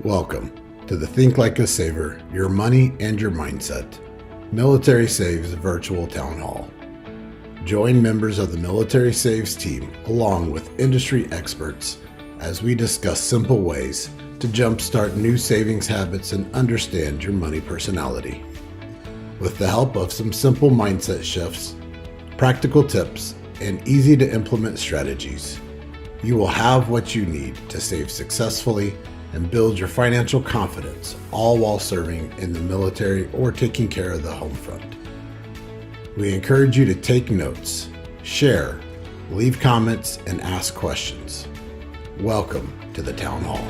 Welcome to the Think Like a Saver, Your Money and Your Mindset, Military Saves Virtual Town Hall. Join members of the Military Saves team along with industry experts as we discuss simple ways to jumpstart new savings habits and understand your money personality. With the help of some simple mindset shifts, practical tips, and easy to implement strategies, you will have what you need to save successfully and build your financial confidence, all while serving in the military or taking care of the home front. We encourage you to take notes, share, leave comments, and ask questions. Welcome to the Town Hall.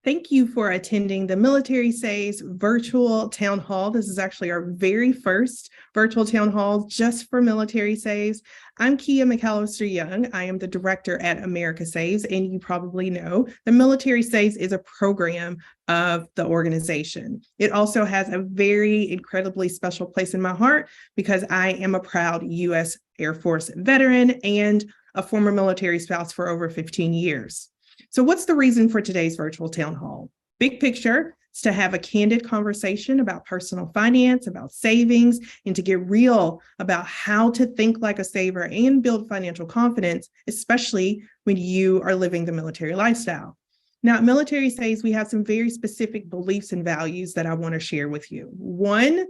Thank you for attending the Military Saves Virtual Town Hall. This is actually our very first virtual town hall just for Military Saves. I'm Kia McAllister Young. I am the director at America Saves, and you probably know the Military Saves is a program of the organization. It also has a very incredibly special place in my heart because I am a proud U.S. Air Force veteran and a former military spouse for over 15 years. So what's the reason for today's virtual town hall? Big picture is to have a candid conversation about personal finance, about savings, and to get real about how to think like a saver and build financial confidence, especially when you are living the military lifestyle. Now, at Military Saves, we have some very specific beliefs and values that I want to share with you. One,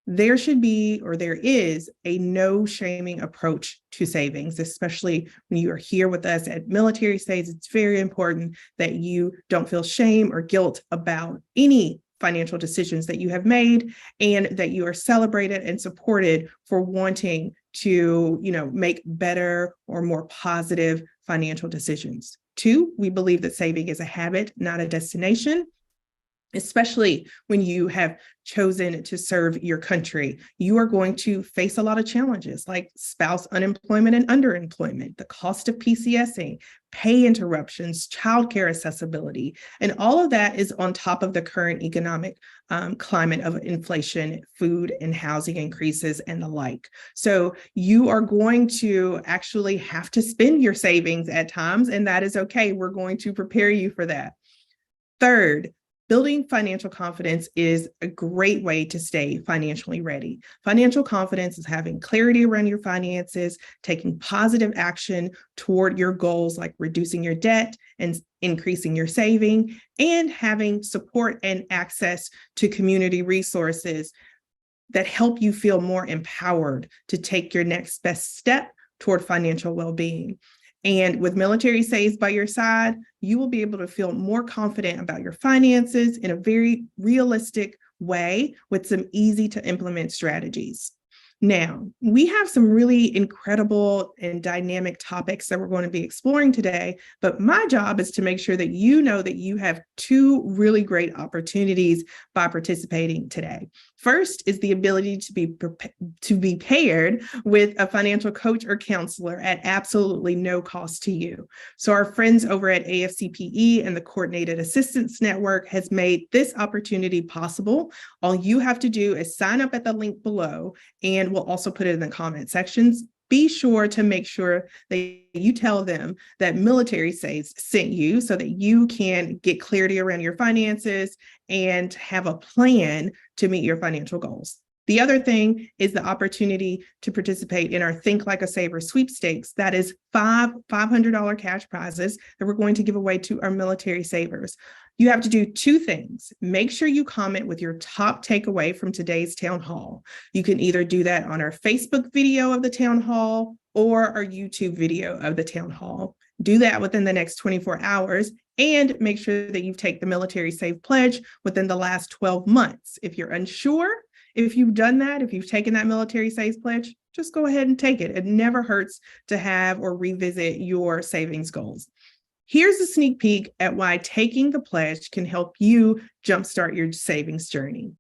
there is a no shaming approach to savings, especially when you are here with us at Military Saves. It's very important that you don't feel shame or guilt about any financial decisions that you have made, and that you are celebrated and supported for wanting to, make better or more positive financial decisions. Two, we believe that saving is a habit, not a destination. Especially when you have chosen to serve your country, you are going to face a lot of challenges like spouse unemployment and underemployment, the cost of PCSing, pay interruptions, childcare accessibility, and all of that is on top of the current economic climate of inflation, food and housing increases, and the like. So you are going to actually have to spend your savings at times, and that is okay. We're going to prepare you for that. Third, building financial confidence is a great way to stay financially ready. Financial confidence is having clarity around your finances, taking positive action toward your goals like reducing your debt and increasing your saving, and having support and access to community resources that help you feel more empowered to take your next best step toward financial well-being. And with Military Saves by your side, you will be able to feel more confident about your finances in a very realistic way with some easy to implement strategies. Now, we have some really incredible and dynamic topics that we're going to be exploring today, but my job is to make sure that you know that you have two really great opportunities by participating today. First is the ability to be paired with a financial coach or counselor at absolutely no cost to you. So our friends over at AFCPE and the Coordinated Assistance Network has made this opportunity possible. All you have to do is sign up at the link below, and we'll also put it in the comment sections. Be sure to make sure that you tell them that Military Saves sent you so that you can get clarity around your finances and have a plan to meet your financial goals. The other thing is the opportunity to participate in our Think Like a Saver sweepstakes. That is $500 cash prizes that we're going to give away to our military savers. You have to do two things. Make sure you comment with your top takeaway from today's town hall. You can either do that on our Facebook video of the town hall or our YouTube video of the town hall. Do that within the next 24 hours and make sure that you take the Military Save Pledge within the last 12 months. If you're unsure, if you've done that, if you've taken that Military Saves Pledge, just go ahead and take it. It never hurts to have or revisit your savings goals. Here's a sneak peek at why taking the pledge can help you jumpstart your savings journey.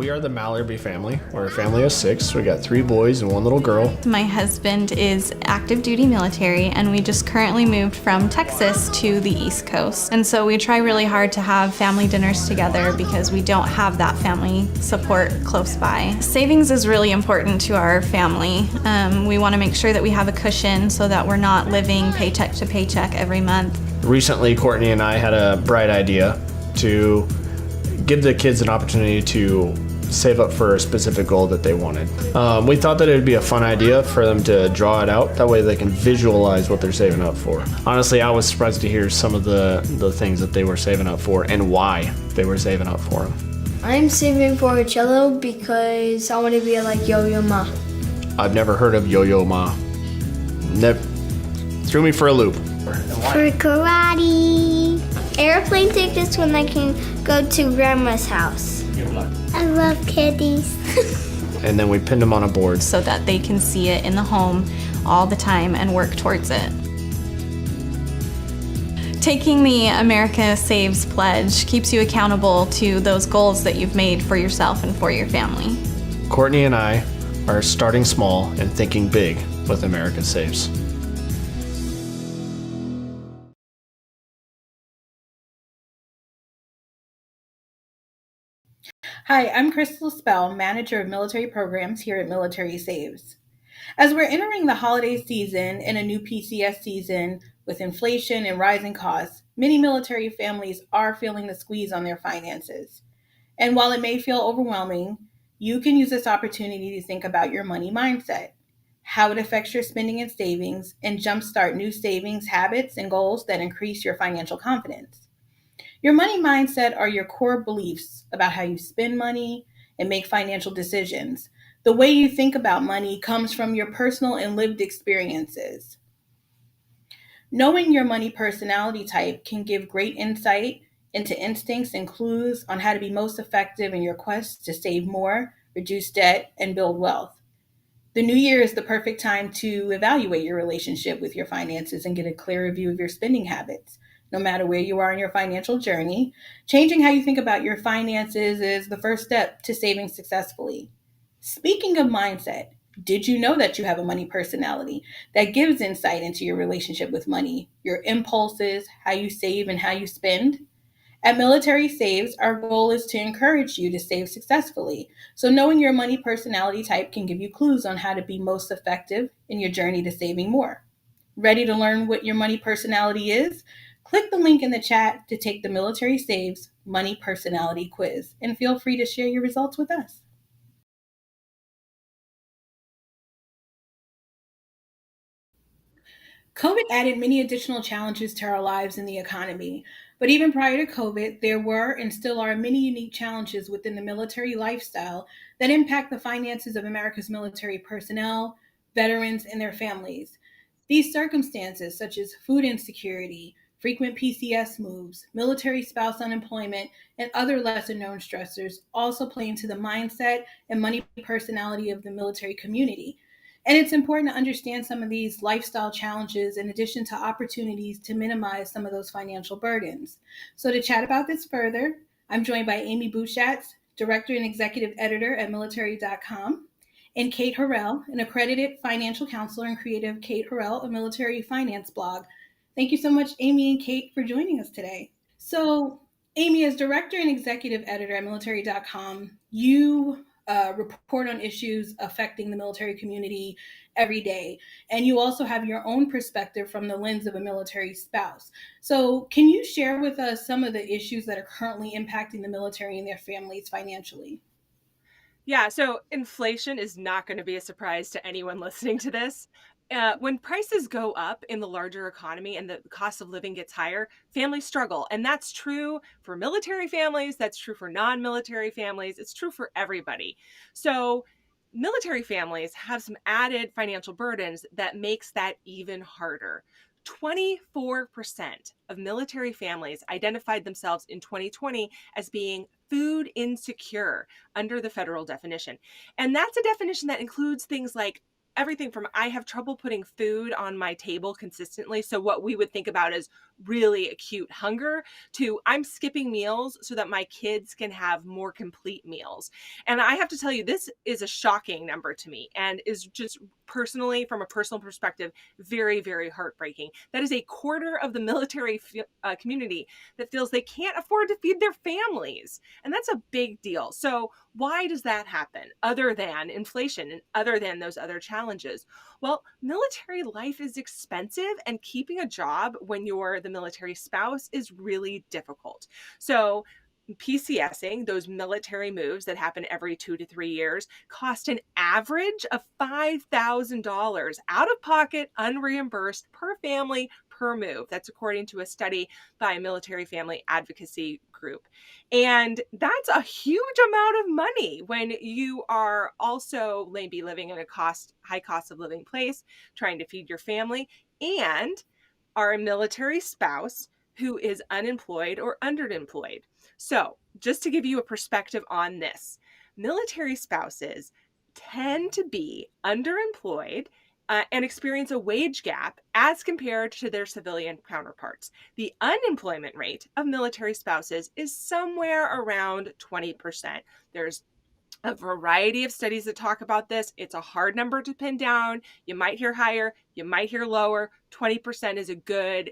we are the Mallerby family. We're a family of 6. We got 3 boys and 1 little girl. My husband is active duty military, and we just currently moved from Texas to the East Coast. And so we try really hard to have family dinners together because we don't have that family support close by. Savings is really important to our family. We want to make sure that we have a cushion so that we're not living paycheck to paycheck every month. Recently, Courtney and I had a bright idea to give the kids an opportunity to save up for a specific goal that they wanted. We thought that it would be a fun idea for them to draw it out. That way they can visualize what they're saving up for. Honestly, I was surprised to hear some of the things that they were saving up for and why they were saving up for them. I'm saving for a cello because I want to be like Yo-Yo Ma. I've never heard of Yo-Yo Ma. Threw me for a loop. For karate. Airplane tickets when I can go to grandma's house. I love kitties. And then we pinned them on a board. So that they can see it in the home all the time and work towards it. Taking the America Saves pledge keeps you accountable to those goals that you've made for yourself and for your family. Courtney and I are starting small and thinking big with America Saves. Hi, I'm Crystal Spell, Manager of Military Programs here at Military Saves. As we're entering the holiday season and a new PCS season with inflation and rising costs, many military families are feeling the squeeze on their finances. And while it may feel overwhelming, you can use this opportunity to think about your money mindset, how it affects your spending and savings, and jumpstart new savings habits and goals that increase your financial confidence. Your money mindset are your core beliefs about how you spend money and make financial decisions. The way you think about money comes from your personal and lived experiences. Knowing your money personality type can give great insight into instincts and clues on how to be most effective in your quest to save more, reduce debt, and build wealth. The new year is the perfect time to evaluate your relationship with your finances and get a clearer view of your spending habits. No matter where you are in your financial journey, changing how you think about your finances is the first step to saving successfully. Speaking of mindset, did you know that you have a money personality that gives insight into your relationship with money, your impulses, how you save, and how you spend? At Military Saves, our goal is to encourage you to save successfully. So knowing your money personality type can give you clues on how to be most effective in your journey to saving more. Ready to learn what your money personality is? Click the link in the chat to take the Military Saves Money Personality Quiz, and feel free to share your results with us. COVID added many additional challenges to our lives and the economy. But even prior to COVID, there were and still are many unique challenges within the military lifestyle that impact the finances of America's military personnel, veterans, and their families. These circumstances, such as food insecurity, frequent PCS moves, military spouse unemployment, and other lesser known stressors, also play into the mindset and money personality of the military community. And it's important to understand some of these lifestyle challenges in addition to opportunities to minimize some of those financial burdens. So to chat about this further, I'm joined by Amy Bouchatz, Director and Executive Editor at military.com, and Kate Harrell, an accredited financial counselor and creative Kate Harrell, a military finance blog. Thank you so much, Amy and Kate, for joining us today. So, Amy, as Director and Executive Editor at military.com, you report on issues affecting the military community every day. And you also have your own perspective from the lens of a military spouse. So can you share with us some of the issues that are currently impacting the military and their families financially? Yeah, so inflation is not going to be a surprise to anyone listening to this. When prices go up in the larger economy and the cost of living gets higher, families struggle. And that's true for military families, that's true for non military families, it's true for everybody. So, military families have some added financial burdens that makes that even harder. 24% of military families identified themselves in 2020 as being food insecure under the federal definition. And that's a definition that includes things like everything from I have trouble putting food on my table consistently, so what we would think about as really acute hunger, to I'm skipping meals so that my kids can have more complete meals. And I have to tell you, this is a shocking number to me and is just personally, from a personal perspective, very, very heartbreaking. That is a quarter of the military community that feels they can't afford to feed their families. And that's a big deal. So, why does that happen other than inflation and other than those other challenges? Well, military life is expensive, and keeping a job when you're the military spouse is really difficult. So, PCSing, those military moves that happen every 2 to 3 years, cost an average of $5,000 out of pocket, unreimbursed per family per move. That's according to a study by a military family advocacy group. And that's a huge amount of money when you are also maybe living in a high cost of living place, trying to feed your family, and are a military spouse who is unemployed or underemployed. So, just to give you a perspective on this, military spouses tend to be underemployed and experience a wage gap as compared to their civilian counterparts. The unemployment rate of military spouses is somewhere around 20%. There's a variety of studies that talk about this. It's a hard number to pin down. You might hear higher, you might hear lower. 20% is a good,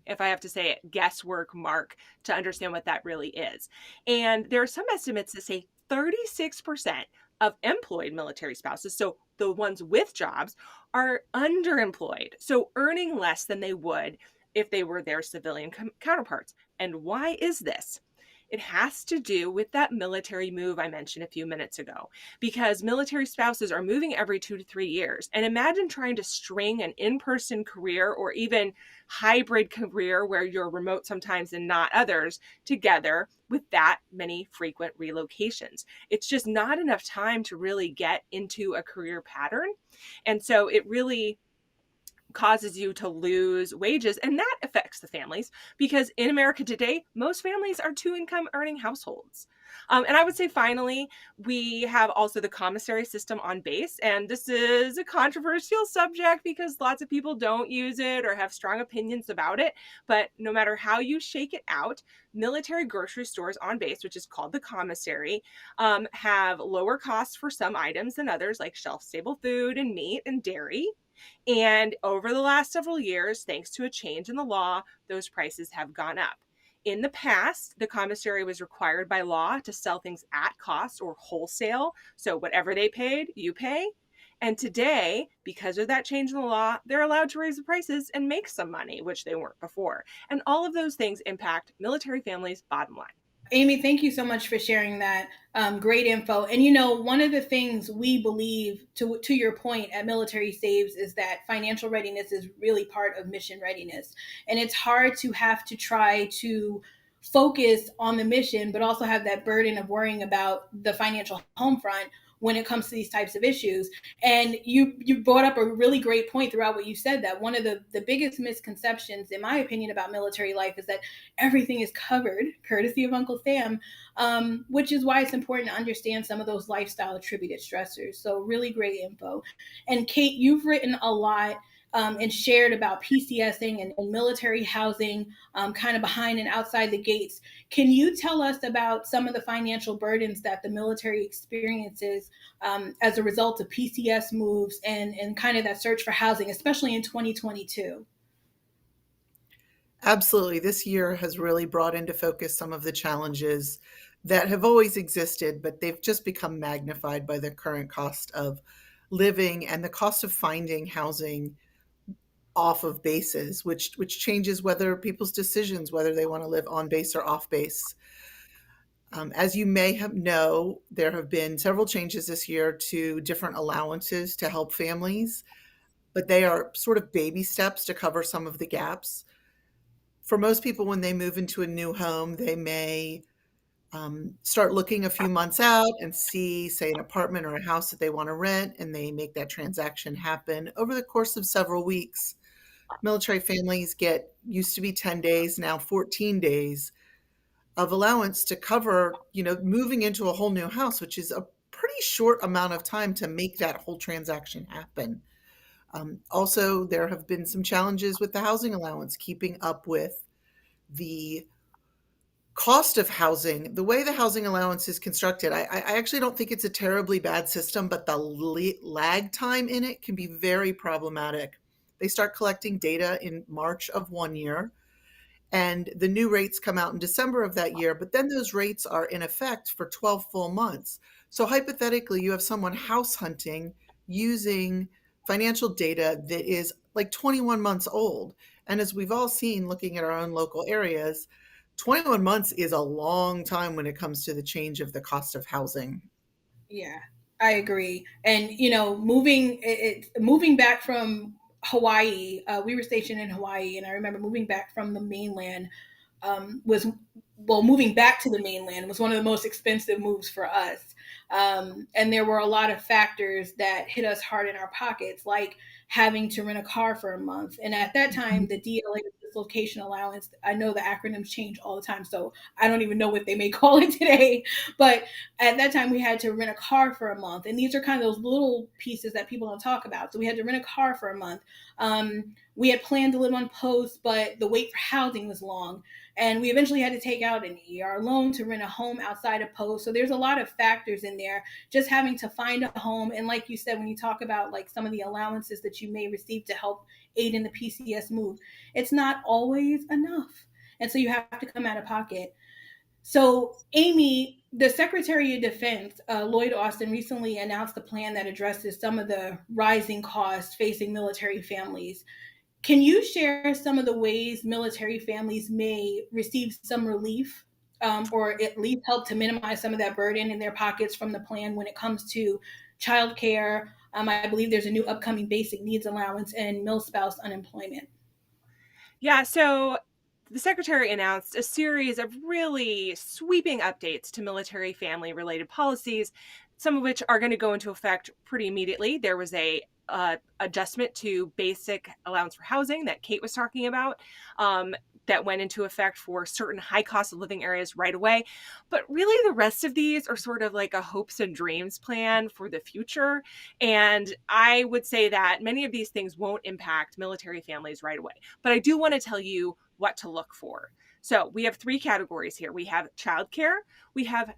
if I have to say it, guesswork mark to understand what that really is. And there are some estimates that say 36% of employed military spouses, so the ones with jobs, are underemployed, so earning less than they would if they were their civilian counterparts. And why is this? It has to do with that military move I mentioned a few minutes ago, because military spouses are moving every 2 to 3 years. And imagine trying to string an in-person career or even hybrid career where you're remote sometimes and not others together with that many frequent relocations. It's just not enough time to really get into a career pattern. And so it really causes you to lose wages, and that affects the families, because in America today, most families are two-income earning households. And I would say finally, we have also the commissary system on base, and this is a controversial subject because lots of people don't use it or have strong opinions about it. But no matter how you shake it out, military grocery stores on base, which is called the commissary, have lower costs for some items than others, like shelf-stable food and meat and dairy. And over the last several years, thanks to a change in the law, those prices have gone up. In the past, the commissary was required by law to sell things at cost or wholesale. So whatever they paid, you pay. And today, because of that change in the law, they're allowed to raise the prices and make some money, which they weren't before. And all of those things impact military families' bottom line. Amy, thank you so much for sharing that. Great info. And one of the things we believe, to your point, at Military Saves is that financial readiness is really part of mission readiness. And it's hard to have to try to focus on the mission, but also have that burden of worrying about the financial home front when it comes to these types of issues. And you brought up a really great point throughout what you said, that one of the biggest misconceptions, in my opinion, about military life is that everything is covered, courtesy of Uncle Sam, which is why it's important to understand some of those lifestyle attributed stressors. So really great info. And Kate, you've written a lot and shared about PCSing and military housing, kind of behind and outside the gates. Can you tell us about some of the financial burdens that the military experiences as a result of PCS moves and kind of that search for housing, especially in 2022? Absolutely. This year has really brought into focus some of the challenges that have always existed, but they've just become magnified by the current cost of living and the cost of finding housing off of bases, which changes whether people's decisions, whether they want to live on base or off base. As you may know, there have been several changes this year to different allowances to help families, but they are sort of baby steps to cover some of the gaps. For most people, when they move into a new home, they may start looking a few months out and see, say, an apartment or a house that they want to rent, and they make that transaction happen over the course of several weeks. Military families get, used to be 10 days, now 14 days of allowance to cover, moving into a whole new house, which is a pretty short amount of time to make that whole transaction happen. Also, there have been some challenges with the housing allowance, keeping up with the cost of housing. The way the housing allowance is constructed, I actually don't think it's a terribly bad system, but the lag time in it can be very problematic. They start collecting data in March of one year, and the new rates come out in December of that year, but then those rates are in effect for 12 full months. So hypothetically, you have someone house hunting using financial data that is like 21 months old. And as we've all seen looking at our own local areas, 21 months is a long time when it comes to the change of the cost of housing. Yeah, I agree. And moving back from Hawaii, we were stationed in Hawaii, and I remember moving back from the mainland was well, moving back to the mainland was one of the most expensive moves for us. And there were a lot of factors that hit us hard in our pockets, like having to rent a car for a month. And at that time, the DLA dislocation allowance, I know the acronyms change all the time, so I don't even know what they may call it today. But at that time, we had to rent a car for a month. And these are kind of those little pieces that people don't talk about. So we had to rent a car for a month. We had planned to live on post, but the wait for housing was long. And we eventually had to take out an ER loan to rent a home outside of post. So there's a lot of factors in there, just having to find a home. And like you said, when you talk about like some of the allowances that you may receive to help aid in the PCS move, it's not always enough. And so you have to come out of pocket. So, Amy, the Secretary of Defense, Lloyd Austin, recently announced a plan that addresses some of the rising costs facing military families. Can you share some of the ways military families may receive some relief, or at least help to minimize some of that burden in their pockets from the plan when it comes to childcare? I believe there's a new upcoming basic needs allowance and mil spouse unemployment. Yeah, so the secretary announced a series of really sweeping updates to military family related policies, some of which are going to go into effect pretty immediately. There was a adjustment to basic allowance for housing that Kate was talking about, that went into effect for certain high cost of living areas right away. But really, the rest of these are sort of like a hopes and dreams plan for the future. And I would say that many of these things won't impact military families right away. But I do want to tell you what to look for. So we have three categories here. We have childcare, we have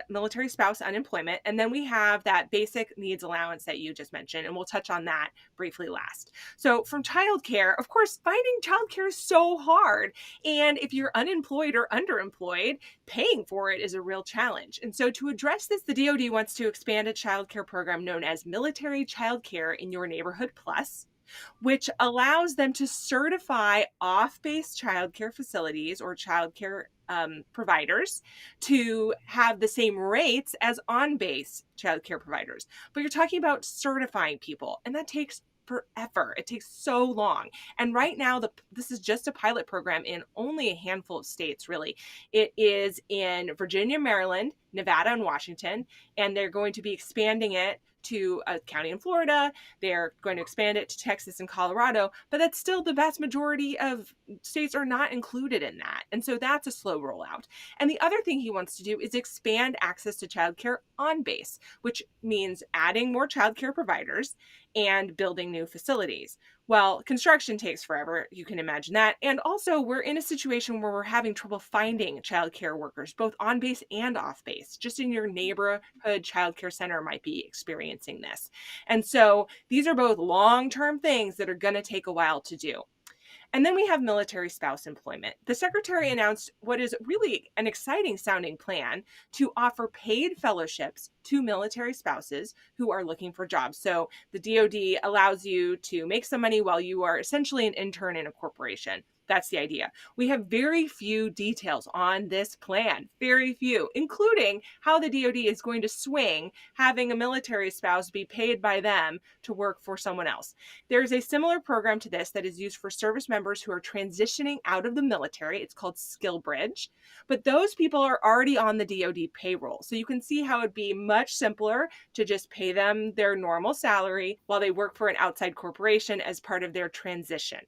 military spouse unemployment, and then we have that basic needs allowance that you just mentioned, and we'll touch on that briefly last. So from childcare, of course, finding childcare is so hard, and if you're unemployed or underemployed, paying for it is a real challenge. And so to address this, the DoD wants to expand a childcare program known as Military Childcare in Your Neighborhood Plus, which allows them to certify off-base childcare facilities or childcare providers to have the same rates as on-base childcare providers. But you're talking about certifying people, and that takes forever. It takes so long. And right now, this is just a pilot program in only a handful of states, really. It is in Virginia, Maryland, Nevada, and Washington, and they're going to be expanding it to a county in Florida. They're going to expand it to Texas and Colorado, but that's still the vast majority of states are not included in that. And so that's a slow rollout. And the other thing he wants to do is expand access to childcare on base, which means adding more childcare providers and building new facilities. Well, construction takes forever. You can imagine that. And also, we're in a situation where we're having trouble finding childcare workers, both on base and off base. Just in your neighborhood childcare center might be experiencing this. And so these are both long-term things that are going to take a while to do. And then we have military spouse employment. The secretary announced what is really an exciting sounding plan to offer paid fellowships to military spouses who are looking for jobs. So the DoD allows you to make some money while you are essentially an intern in a corporation. That's the idea. We have very few details on this plan, very few, including how the DoD is going to swing having a military spouse be paid by them to work for someone else. There's a similar program to this that is used for service members who are transitioning out of the military. It's called Skill Bridge, but those people are already on the DoD payroll. So you can see how it'd be much simpler to just pay them their normal salary while they work for an outside corporation as part of their transition.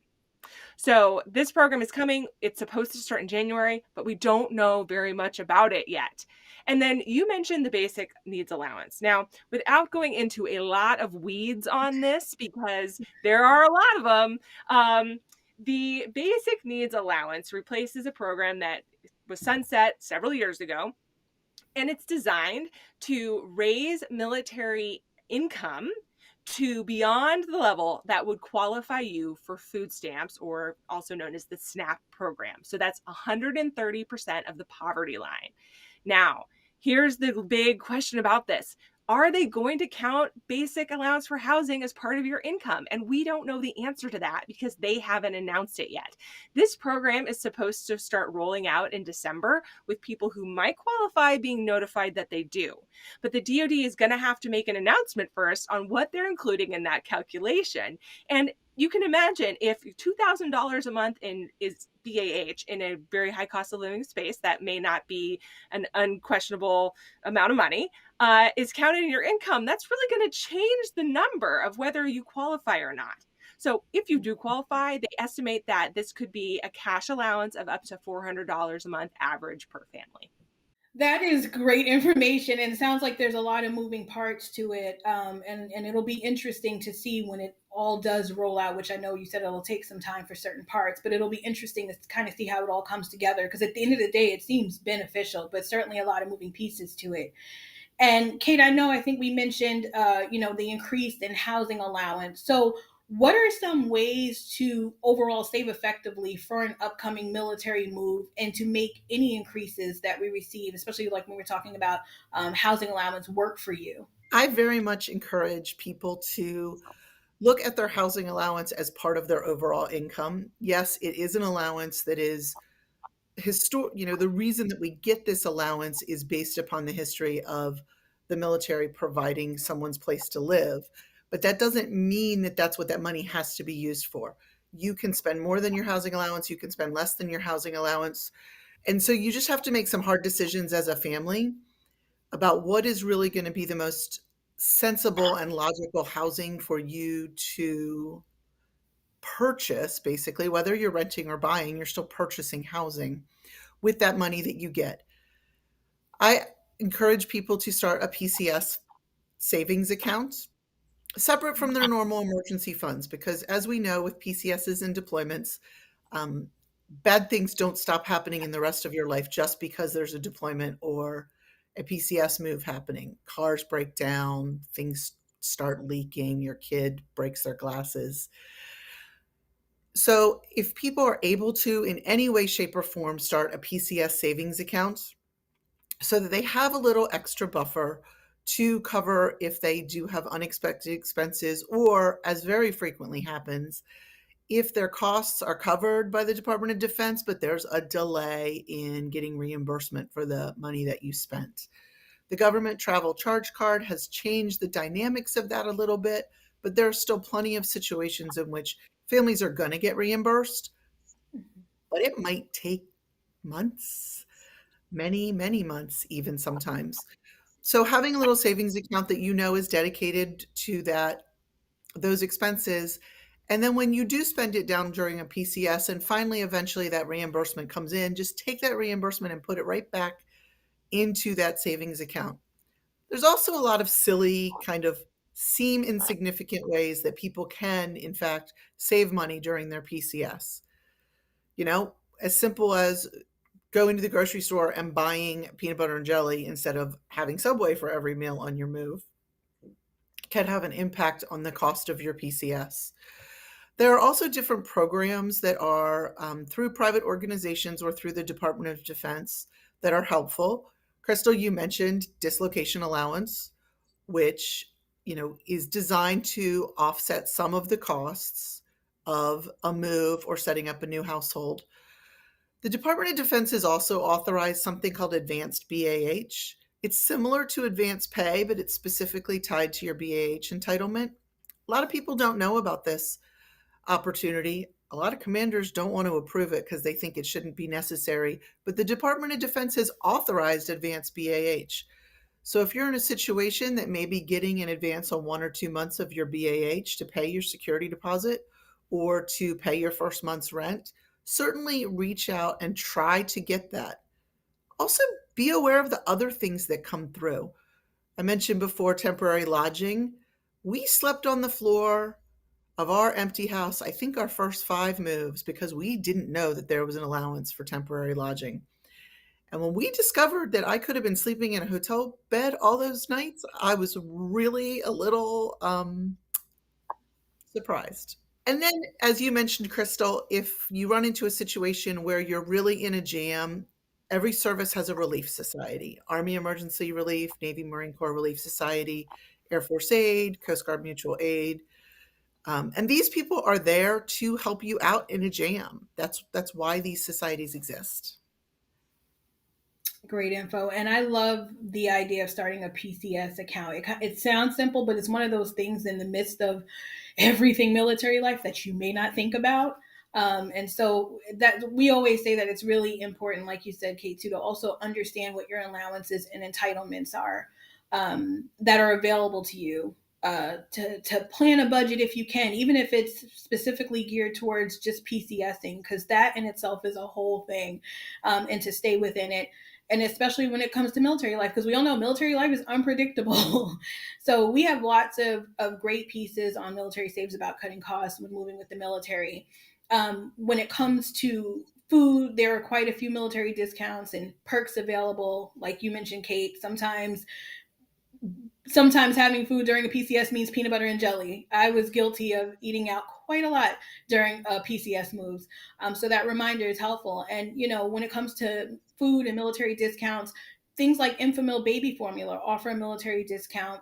So this program is coming. It's supposed to start in January, but we don't know very much about it yet. And then you mentioned the basic needs allowance. Now, without going into a lot of weeds on this, because there are a lot of them, the basic needs allowance replaces a program that was sunset several years ago, and it's designed to raise military income to beyond the level that would qualify you for food stamps, or also known as the SNAP program. So that's 130% of the poverty line. Now, here's the big question about this. Are they going to count basic allowance for housing as part of your income? And we don't know the answer to that because they haven't announced it yet. This program is supposed to start rolling out in December, with people who might qualify being notified that they do. But the DoD is going to have to make an announcement first on what they're including in that calculation. And you can imagine if $2,000 a month is BAH in a very high cost of living space, that may not be an unquestionable amount of money, is counted in your income. That's really going to change the number of whether you qualify or not. So if you do qualify, they estimate that this could be a cash allowance of up to $400 a month average per family. That is great information, and it sounds like there's a lot of moving parts to it, and it'll be interesting to see when it all does roll out, which I know you said it'll take some time for certain parts, but it'll be interesting to kind of see how it all comes together, because at the end of the day, it seems beneficial, but certainly a lot of moving pieces to it. And Kate, I think we mentioned, the increase in housing allowance. So what are some ways to overall save effectively for an upcoming military move and to make any increases that we receive, especially like when we're talking about housing allowance, work for you? I very much encourage people to look at their housing allowance as part of their overall income. Yes, it is an allowance that is the reason that we get this allowance is based upon the history of the military providing someone's place to live. But that doesn't mean that that's what that money has to be used for. You can spend more than your housing allowance. You can spend less than your housing allowance. And so you just have to make some hard decisions as a family about what is really going to be the most sensible and logical housing for you to purchase. Basically, whether you're renting or buying, you're still purchasing housing with that money that you get. I encourage people to start a PCS savings account separate from their normal emergency funds, because as we know with PCSs and deployments, bad things don't stop happening in the rest of your life just because there's a deployment or a PCS move happening. Cars break down, things start leaking, your kid breaks their glasses. So if people are able to, in any way, shape, or form, start a PCS savings account so that they have a little extra buffer to cover if they do have unexpected expenses, or, as very frequently happens, if their costs are covered by the Department of Defense, but there's a delay in getting reimbursement for the money that you spent. The government travel charge card has changed the dynamics of that a little bit, but there are still plenty of situations in which families are going to get reimbursed, but it might take months, many, many months, even sometimes. So having a little savings account that you know is dedicated to those expenses, and then when you do spend it down during a PCS and finally eventually that reimbursement comes in, just take that reimbursement and put it right back into that savings account. There's also a lot of silly, kind of seem insignificant ways that people can, in fact, save money during their PCS. As simple as going to the grocery store and buying peanut butter and jelly instead of having Subway for every meal on your move can have an impact on the cost of your PCS. There are also different programs that are through private organizations or through the Department of Defense that are helpful. Crystal, you mentioned dislocation allowance, which is designed to offset some of the costs of a move or setting up a new household. The Department of Defense has also authorized something called advanced BAH. It's similar to advanced pay, but it's specifically tied to your BAH entitlement. A lot of people don't know about this opportunity. A lot of commanders don't want to approve it because they think it shouldn't be necessary, but the Department of Defense has authorized advanced BAH. So if you're in a situation that may be getting an advance on 1 or 2 months of your BAH to pay your security deposit, or to pay your first month's rent, certainly reach out and try to get that. Also, be aware of the other things that come through. I mentioned before temporary lodging. We slept on the floor of our empty house, I think our first 5 moves, because we didn't know that there was an allowance for temporary lodging. And when we discovered that I could have been sleeping in a hotel bed all those nights, I was really a little surprised. And then, as you mentioned, Crystal, if you run into a situation where you're really in a jam, every service has a relief society: Army Emergency Relief, Navy Marine Corps Relief Society, Air Force Aid, Coast Guard Mutual Aid. And these people are there to help you out in a jam. That's why these societies exist. Great info. And I love the idea of starting a PCS account. It sounds simple, but it's one of those things in the midst of everything military life that you may not think about. And so that we always say that it's really important, like you said, Kate, too, to also understand what your allowances and entitlements are, that are available to you. To plan a budget if you can, even if it's specifically geared towards just PCSing, because that in itself is a whole thing, and to stay within it. And especially when it comes to military life, because we all know military life is unpredictable. So we have lots of great pieces on Military Saves about cutting costs when moving with the military. When it comes to food, there are quite a few military discounts and perks available. Like you mentioned, Kate, sometimes having food during a PCS means peanut butter and jelly. I was guilty of eating out quite a lot during PCS moves. So that reminder is helpful. And, when it comes to food and military discounts, things like Infamil baby formula offer a military discount.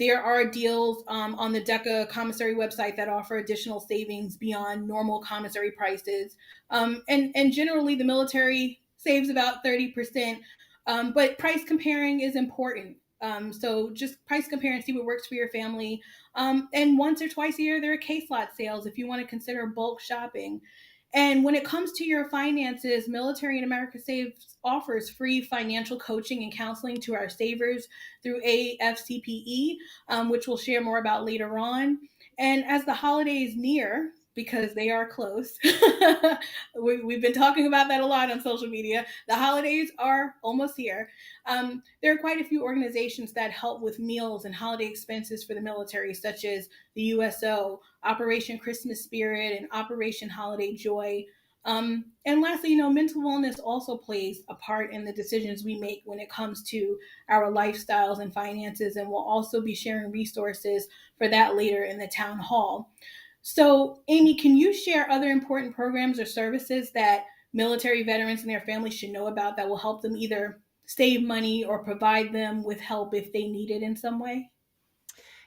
There are deals on the DECA commissary website that offer additional savings beyond normal commissary prices. And generally, the military saves about 30%. But price comparing is important. So just price compare and see what works for your family. And once or twice a year, there are case lot sales if you want to consider bulk shopping. And when it comes to your finances, Military in America Saves offers free financial coaching and counseling to our savers through AFCPE, which we'll share more about later on. And as the holidays near, because they are close, we've been talking about that a lot on social media. The holidays are almost here. There are quite a few organizations that help with meals and holiday expenses for the military, such as the USO, Operation Christmas Spirit, and Operation Holiday Joy. And lastly, mental wellness also plays a part in the decisions we make when it comes to our lifestyles and finances, and we'll also be sharing resources for that later in the town hall. So, Amy, can you share other important programs or services that military veterans and their families should know about that will help them either save money or provide them with help if they need it in some way?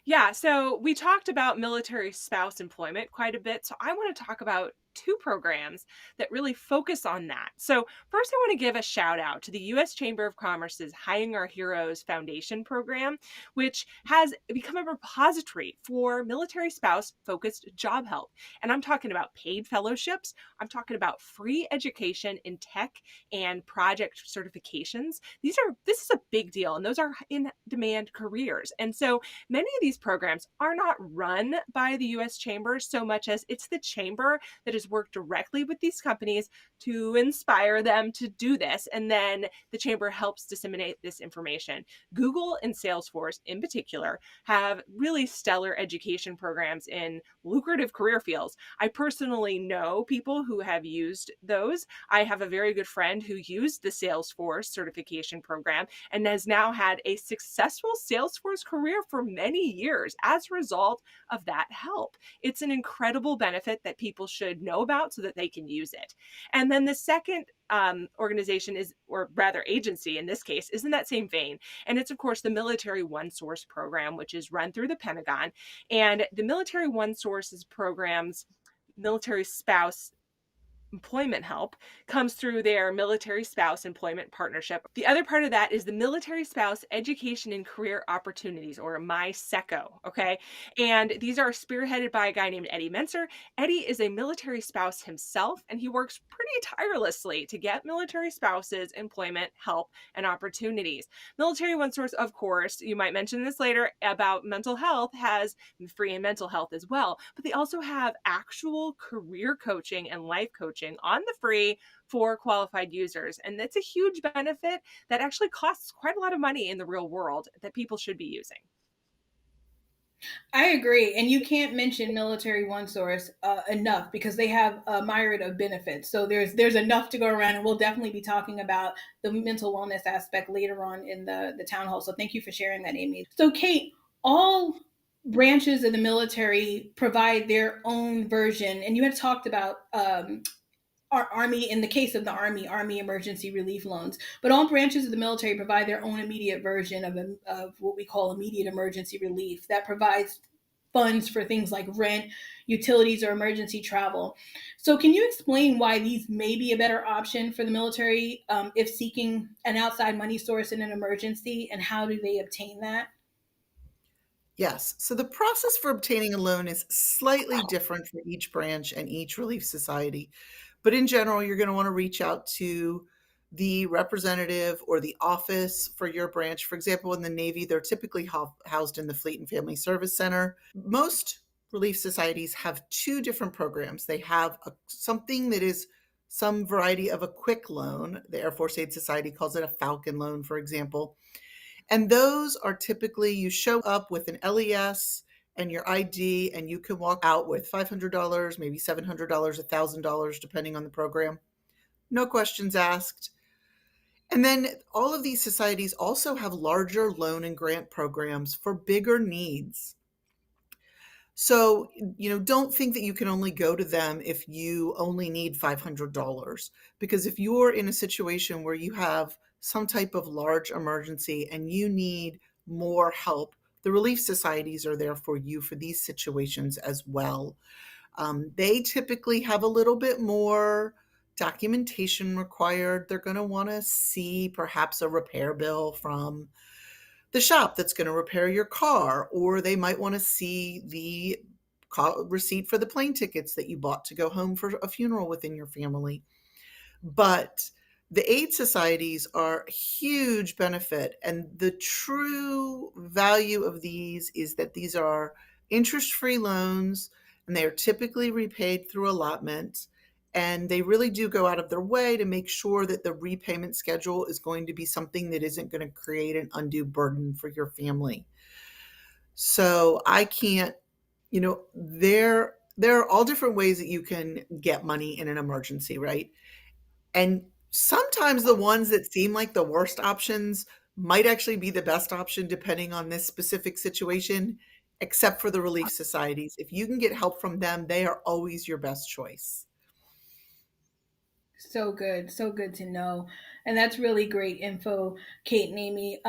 Yeah, so we talked about military spouse employment quite a bit. So I want to talk about two programs that really focus on that. So, first, I want to give a shout out to the U.S. Chamber of Commerce's Hiring Our Heroes Foundation program, which has become a repository for military spouse focused job help. And I'm talking about paid fellowships, I'm talking about free education in tech and project certifications. This is a big deal, and those are in demand careers. And so, many of these programs are not run by the U.S. Chamber so much as it's the Chamber that has worked directly with these companies to inspire them to do this. And then the Chamber helps disseminate this information. Google and Salesforce, in particular, have really stellar education programs in lucrative career fields. I personally know people who have used those. I have a very good friend who used the Salesforce certification program and has now had a successful Salesforce career for many years as a result of that help. It's an incredible benefit that people should know about so that they can use it. And then the second organization is, or rather agency in this case, is in that same vein. And it's, of course, the Military One Source program, which is run through the Pentagon. And the Military One Source's programs, military spouse employment help comes through their Military Spouse Employment Partnership. The other part of that is the Military Spouse Education and Career Opportunities, or MySECO, okay? And these are spearheaded by a guy named Eddie Menser. Eddie is a military spouse himself, and he works pretty tirelessly to get military spouses employment help and opportunities. Military One Source, of course, you might mention this later, about mental health, has free and mental health as well, but they also have actual career coaching and life coaching on the free for qualified users. And that's a huge benefit that actually costs quite a lot of money in the real world that people should be using. I agree. And you can't mention Military One Source enough, because they have a myriad of benefits. So there's enough to go around, and we'll definitely be talking about the mental wellness aspect later on in the town hall. So thank you for sharing that, Amy. So Kate, all branches of the military provide their own version, and you had talked about our Army, in the case of the Army emergency relief loans. But all branches of the military provide their own immediate version of what we call immediate emergency relief that provides funds for things like rent, utilities, or emergency travel. So can you explain why these may be a better option for the military if seeking an outside money source in an emergency, and how do they obtain that? Yes. So the process for obtaining a loan is slightly different for each branch and each relief society. But in general, you're going to want to reach out to the representative or the office for your branch. For example, in the Navy, they're typically housed in the Fleet and Family Service Center. Most relief societies have two different programs. They have something that is some variety of a quick loan. The Air Force Aid Society calls it a Falcon loan, for example. And those are typically, you show up with an LES and your ID, and you can walk out with $500, maybe $700, $1,000, depending on the program. No questions asked. And then all of these societies also have larger loan and grant programs for bigger needs. So, don't think that you can only go to them if you only need $500, because if you're in a situation where you have some type of large emergency and you need more help, the relief societies are there for you for these situations as well. They typically have a little bit more documentation required. They're going to want to see perhaps a repair bill from the shop that's going to repair your car, or they might want to see the receipt for the plane tickets that you bought to go home for a funeral within your family. But the aid societies are a huge benefit, and the true value of these is that these are interest-free loans, and they are typically repaid through allotment. And they really do go out of their way to make sure that the repayment schedule is going to be something that isn't going to create an undue burden for your family. So I can't, there are all different ways that you can get money in an emergency, right? And sometimes the ones that seem like the worst options might actually be the best option depending on this specific situation, except for the relief societies. If you can get help from them, they are always your best choice. So good. So good to know. And that's really great info, Kate and Amy.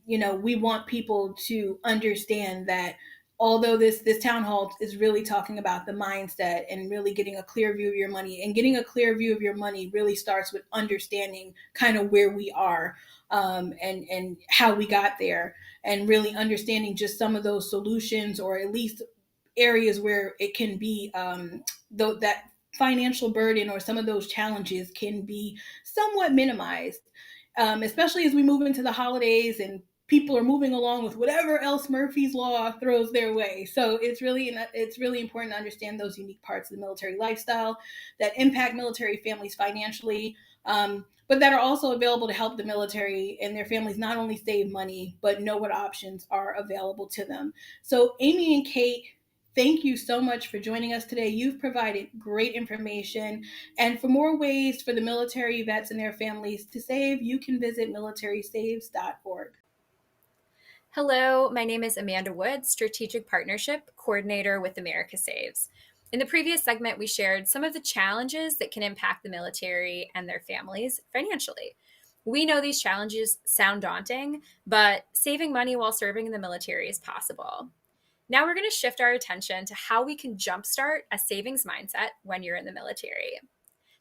We want people to understand that although this town hall is really talking about the mindset and really getting a clear view of your money, and getting a clear view of your money really starts with understanding kind of where we are, and how we got there, and really understanding just some of those solutions, or at least areas where it can be, that financial burden or some of those challenges can be somewhat minimized, especially as we move into the holidays and people are moving along with whatever else Murphy's Law throws their way. So it's really important to understand those unique parts of the military lifestyle that impact military families financially, but that are also available to help the military and their families not only save money, but know what options are available to them. So Amy and Kate, thank you so much for joining us today. You've provided great information. And for more ways for the military vets and their families to save, you can visit militarysaves.org. Hello, my name is Amanda Wood, Strategic Partnership Coordinator with America Saves. In the previous segment, we shared some of the challenges that can impact the military and their families financially. We know these challenges sound daunting, but saving money while serving in the military is possible. Now we're going to shift our attention to how we can jumpstart a savings mindset when you're in the military.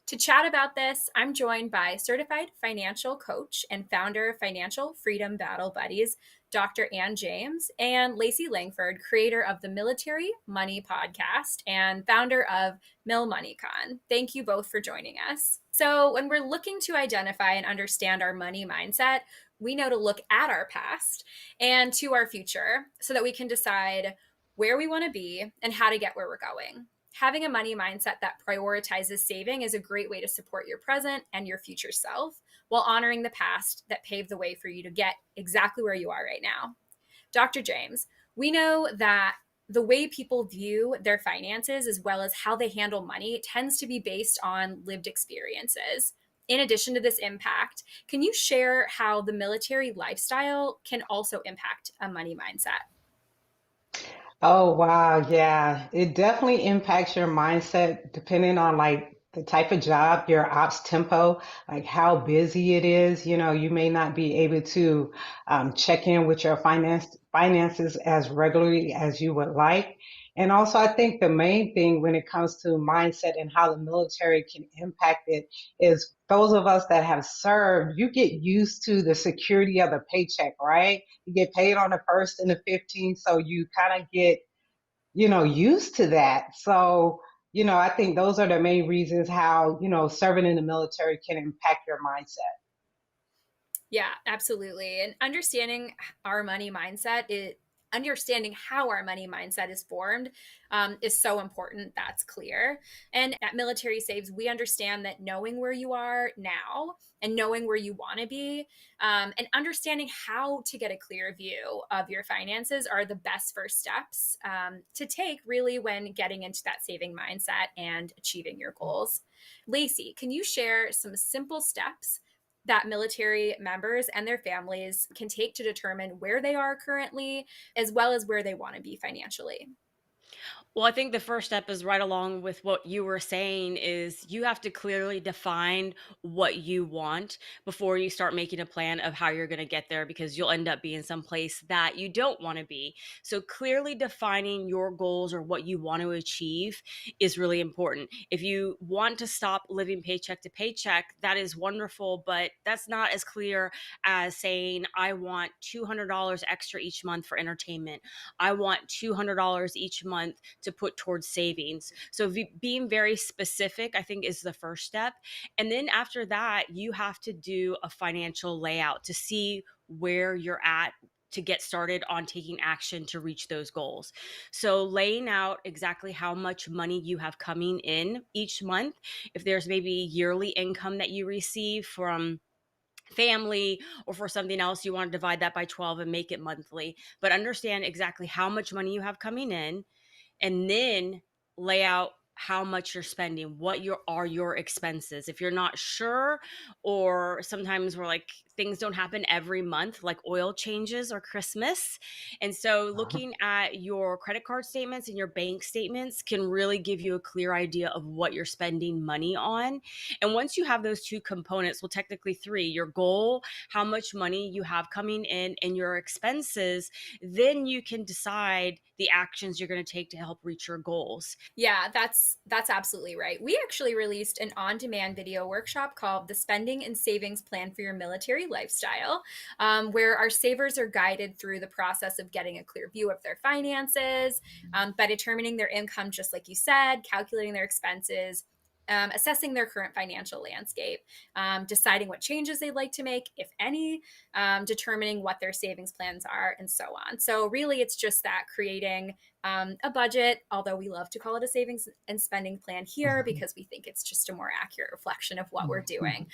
To chat about this, I'm joined by certified financial coach and founder of Financial Freedom Battle Buddies, Dr. Ann James, and Lacey Langford, creator of the Military Money Podcast and founder of Mill MoneyCon. Thank you both for joining us. So, when we're looking to identify and understand our money mindset, we know to look at our past and to our future so that we can decide where we want to be and how to get where we're going. Having a money mindset that prioritizes saving is a great way to support your present and your future self while honoring the past that paved the way for you to get exactly where you are right now. Dr. James, we know that the way people view their finances as well as how they handle money tends to be based on lived experiences. In addition to this impact, can you share how the military lifestyle can also impact a money mindset? Oh, wow. Yeah. It definitely impacts your mindset depending on like the type of job, your ops tempo, like how busy it is. You know, you may not be able to check in with your finances as regularly as you would like. And also, I think the main thing when it comes to mindset and how the military can impact it is those of us that have served, you get used to the security of the paycheck, right? You get paid on the first and the 15th, so you kind of get, used to that. So, I think those are the main reasons how, serving in the military can impact your mindset. Yeah, absolutely. And our money mindset, understanding how our money mindset is formed is so important. That's clear. And at Military Saves, we understand that knowing where you are now and knowing where you want to be and understanding how to get a clear view of your finances are the best first steps to take really when getting into that saving mindset and achieving your goals. Lacey, can you share some simple steps that military members and their families can take to determine where they are currently, as well as where they want to be financially? Well, I think the first step is right along with what you were saying is you have to clearly define what you want before you start making a plan of how you're going to get there, because you'll end up being someplace that you don't want to be. So clearly defining your goals or what you want to achieve is really important. If you want to stop living paycheck to paycheck, that is wonderful, but that's not as clear as saying, I want $200 extra each month for entertainment. I want $200 each month to put towards savings. So being very specific, I think, is the first step. And then after that, you have to do a financial layout to see where you're at to get started on taking action to reach those goals. So laying out exactly how much money you have coming in each month, if there's maybe yearly income that you receive from family or for something else, you want to divide that by 12 and make it monthly, but understand exactly how much money you have coming in, and then lay out how much you're spending, what are your expenses. If you're not sure, or sometimes we're like, things don't happen every month, like oil changes or Christmas. And so looking at your credit card statements and your bank statements can really give you a clear idea of what you're spending money on. And once you have those two components, well, technically three, your goal, how much money you have coming in, and your expenses, then you can decide the actions you're going to take to help reach your goals. Yeah, that's absolutely right. We actually released an on-demand video workshop called The Spending and Savings Plan for Your Military Lifestyle, where our savers are guided through the process of getting a clear view of their finances, by determining their income, just like you said, calculating their expenses, assessing their current financial landscape, deciding what changes they'd like to make, if any, determining what their savings plans are, and so on. So really, it's just that creating a budget, although we love to call it a savings and spending plan here because we think it's just a more accurate reflection of what we're doing.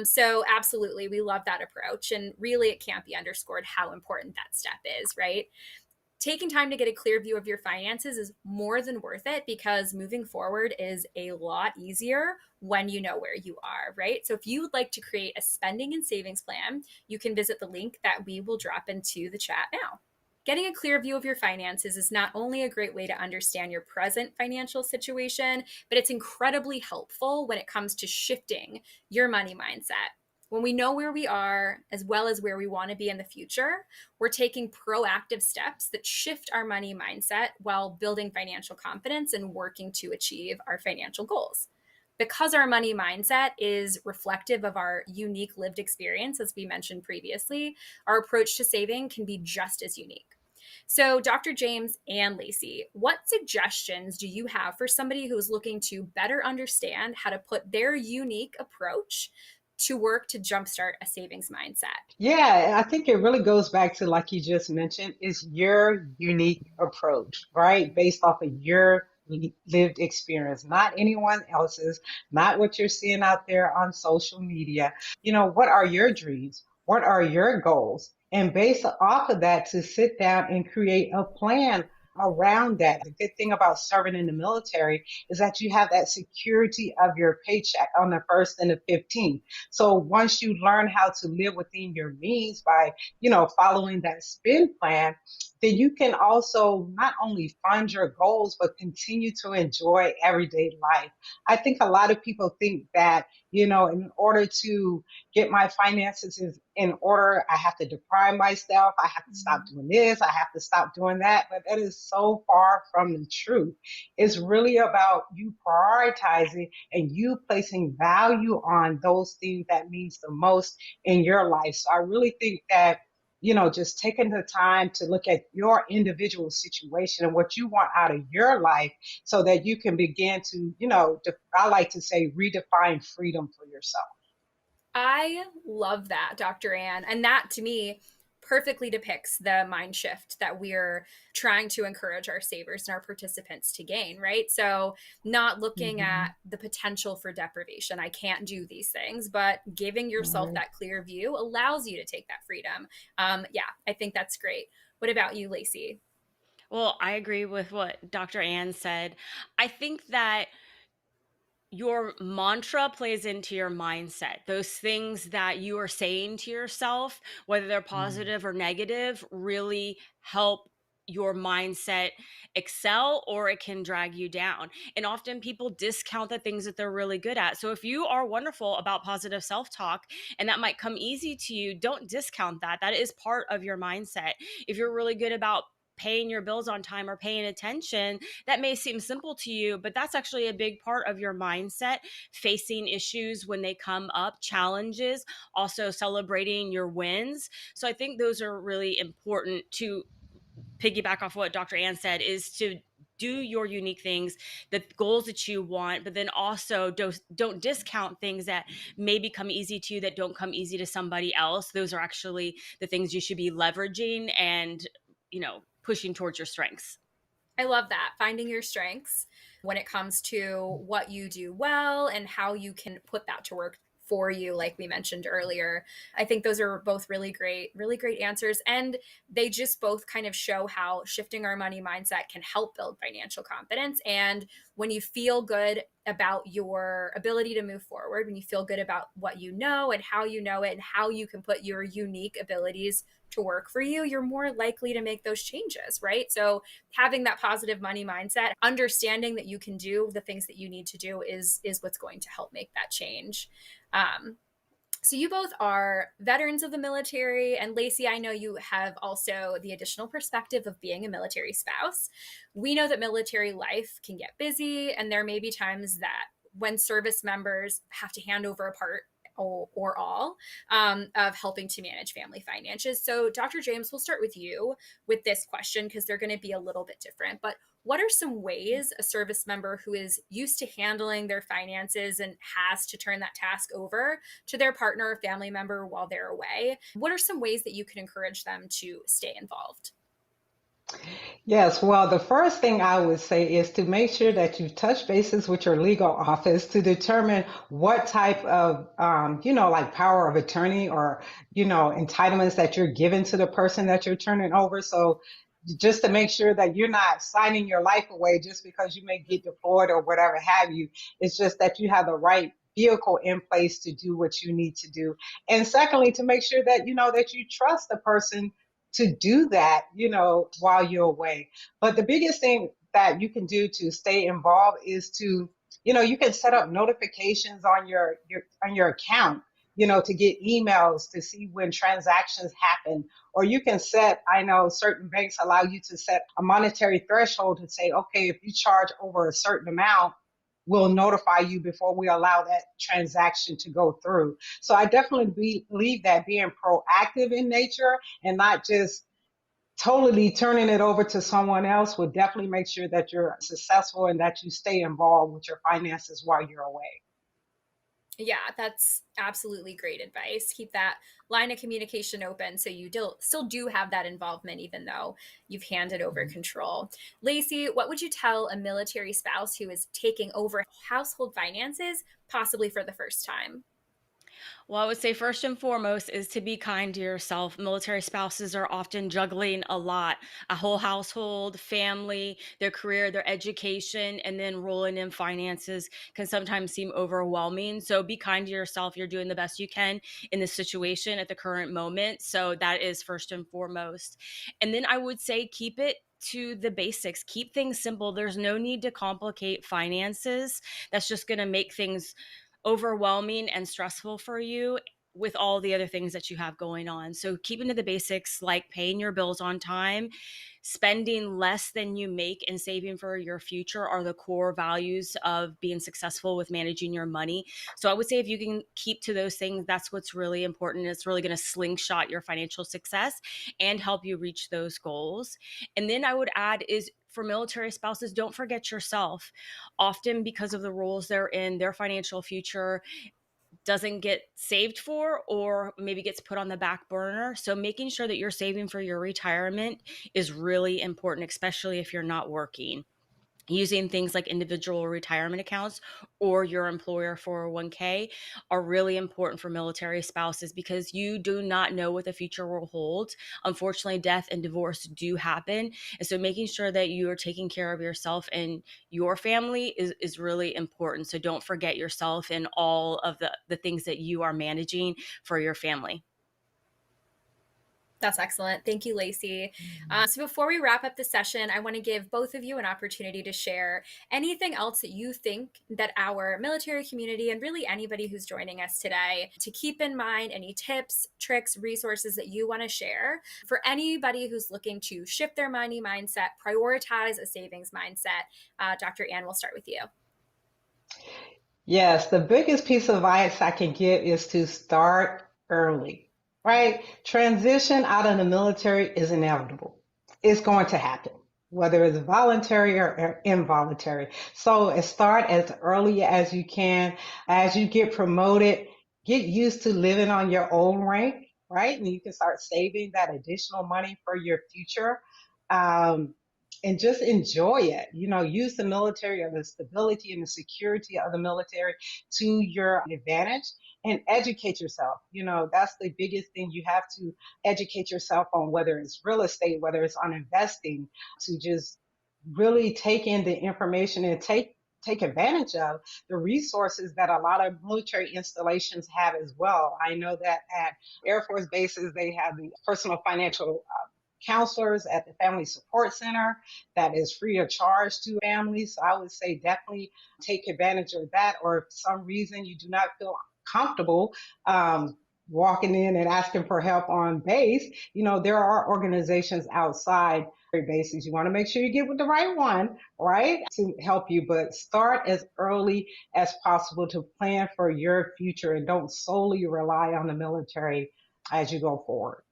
So absolutely, we love that approach. And really, it can't be underscored how important that step is, right? Taking time to get a clear view of your finances is more than worth it, because moving forward is a lot easier when you know where you are, right? So if you would like to create a spending and savings plan, you can visit the link that we will drop into the chat now. Getting a clear view of your finances is not only a great way to understand your present financial situation, but it's incredibly helpful when it comes to shifting your money mindset. When we know where we are, as well as where we want to be in the future, we're taking proactive steps that shift our money mindset while building financial confidence and working to achieve our financial goals. Because our money mindset is reflective of our unique lived experience, as we mentioned previously, our approach to saving can be just as unique. So, Dr. James and Lacey, what suggestions do you have for somebody who is looking to better understand how to put their unique approach to work to jumpstart a savings mindset? Yeah, I think it really goes back to, like you just mentioned, is your unique approach, right? Based off of your lived experience, not anyone else's, not what you're seeing out there on social media. What are your dreams? What are your goals? And based off of that, to sit down and create a plan around that. The good thing about serving in the military is that you have that security of your paycheck on the 1st and the 15th. So once you learn how to live within your means by, following that spend plan, then you can also not only fund your goals, but continue to enjoy everyday life. I think a lot of people think that, in order to get my finances in order, I have to deprive myself. I have to stop doing this. I have to stop doing that. But that is so far from the truth. It's really about you prioritizing and you placing value on those things that means the most in your life. So I really think that, just taking the time to look at your individual situation and what you want out of your life so that you can begin to, I like to say, redefine freedom for yourself. I love that, Dr. Ann. And that to me perfectly depicts the mind shift that we're trying to encourage our savers and our participants to gain, right? So, not looking at the potential for deprivation. I can't do these things, but giving yourself that clear view allows you to take that freedom. Yeah, I think that's great. What about you, Lacey? Well, I agree with what Dr. Ann said. I think that your mantra plays into your mindset. Those things that you are saying to yourself, whether they're positive or negative, really help your mindset excel, or it can drag you down. And often people discount the things that they're really good at. So if you are wonderful about positive self-talk and that might come easy to you, don't discount that. That is part of your mindset. If you're really good about paying your bills on time or paying attention, that may seem simple to you, but that's actually a big part of your mindset, facing issues when they come up, challenges, also celebrating your wins. So I think those are really important. To piggyback off what Dr. Ann said, is to do your unique things, the goals that you want, but then also don't discount things that may become easy to you that don't come easy to somebody else. Those are actually the things you should be leveraging and, pushing towards your strengths. I love that. Finding your strengths when it comes to what you do well and how you can put that to work for you, like we mentioned earlier. I think those are both really great answers. And they just both kind of show how shifting our money mindset can help build financial confidence. And when you feel good about your ability to move forward, when you feel good about what you know and how you know it and how you can put your unique abilities to work for you, you're more likely to make those changes, right? So having that positive money mindset, understanding that you can do the things that you need to do is what's going to help make that change. So you both are veterans of the military, and Lacey, I know you have also the additional perspective of being a military spouse. We know that military life can get busy, and there may be times that when service members have to hand over a part or all of helping to manage family finances. So Dr. James, we'll start with you with this question because they're going to be a little bit different. But what are some ways a service member who is used to handling their finances and has to turn that task over to their partner or family member while they're away, what are some ways that you can encourage them to stay involved? Yes, well, the first thing I would say is to make sure that you touch bases with your legal office to determine what type of, like power of attorney or, entitlements that you're giving to the person that you're turning over. So just to make sure that you're not signing your life away just because you may get deployed or whatever have you. It's just that you have the right vehicle in place to do what you need to do. And secondly, to make sure that, that you trust the person to do that, while you're away. But the biggest thing that you can do to stay involved is to, you can set up notifications on your account, to get emails to see when transactions happen. Or you can I know certain banks allow you to set a monetary threshold to say, okay, if you charge over a certain amount, will notify you before we allow that transaction to go through. So I definitely believe that being proactive in nature and not just totally turning it over to someone else would definitely make sure that you're successful and that you stay involved with your finances while you're away. Yeah, that's absolutely great advice. Keep that line of communication open so you still do have that involvement, even though you've handed over control. Lacey, what would you tell a military spouse who is taking over household finances, possibly for the first time? Well, I would say first and foremost is to be kind to yourself. Military spouses are often juggling a lot, a whole household, family, their career, their education, and then rolling in finances can sometimes seem overwhelming. So be kind to yourself. You're doing the best you can in this situation at the current moment. So that is first and foremost. And then I would say keep it to the basics. Keep things simple. There's no need to complicate finances. That's just going to make things overwhelming and stressful for you with all the other things that you have going on. So keeping to the basics, like paying your bills on time, spending less than you make, and saving for your future are the core values of being successful with managing your money. So I would say if you can keep to those things, that's what's really important. It's really going to slingshot your financial success and help you reach those goals. And then I would add is for military spouses, don't forget yourself. Often because of the roles they're in, their financial future doesn't get saved for or maybe gets put on the back burner. So making sure that you're saving for your retirement is really important, especially if you're not working. Using things like individual retirement accounts or your employer 401k are really important for military spouses because you do not know what the future will hold. Unfortunately, death and divorce do happen. And so making sure that you are taking care of yourself and your family is really important. So don't forget yourself and all of the things that you are managing for your family. That's excellent. Thank you, Lacey. So before we wrap up the session, I want to give both of you an opportunity to share anything else that you think that our military community and really anybody who's joining us today to keep in mind, any tips, tricks, resources that you want to share for anybody who's looking to shift their money mindset, prioritize a savings mindset. Dr. Ann, we'll start with you. Yes, the biggest piece of advice I can give is to start early, right? Transition out of the military is inevitable. It's going to happen, whether it's voluntary or involuntary. So start as early as you can. As you get promoted, get used to living on your own rank, right? And you can start saving that additional money for your future. And just enjoy it. Use the military or the stability and the security of the military to your advantage and educate yourself. That's the biggest thing. You have to educate yourself on whether it's real estate, whether it's on investing, to just really take in the information and take advantage of the resources that a lot of military installations have as well. I know that at Air Force bases, they have the personal financial counselors at the Family Support Center that is free of charge to families. So I would say definitely take advantage of that. Or if for some reason you do not feel comfortable walking in and asking for help on base, there are organizations outside bases. You want to make sure you get with the right one, right, to help you. But start as early as possible to plan for your future and don't solely rely on the military as you go forward.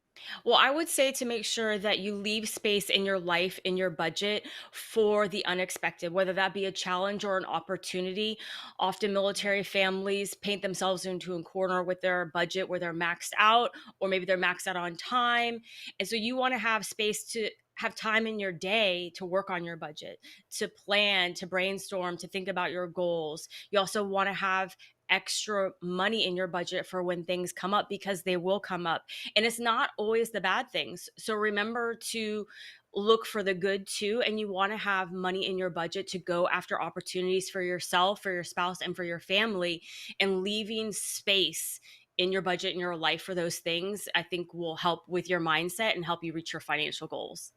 Well, I would say to make sure that you leave space in your life, in your budget for the unexpected, whether that be a challenge or an opportunity. Often military families paint themselves into a corner with their budget where they're maxed out, or maybe they're maxed out on time. And so you want to have space to have time in your day to work on your budget, to plan, to brainstorm, to think about your goals. You also want to have extra money in your budget for when things come up, because they will come up. And it's not always the bad things. So remember to look for the good too. And you want to have money in your budget to go after opportunities for yourself, for your spouse, and for your family. And leaving space in your budget, in your life for those things, I think will help with your mindset and help you reach your financial goals.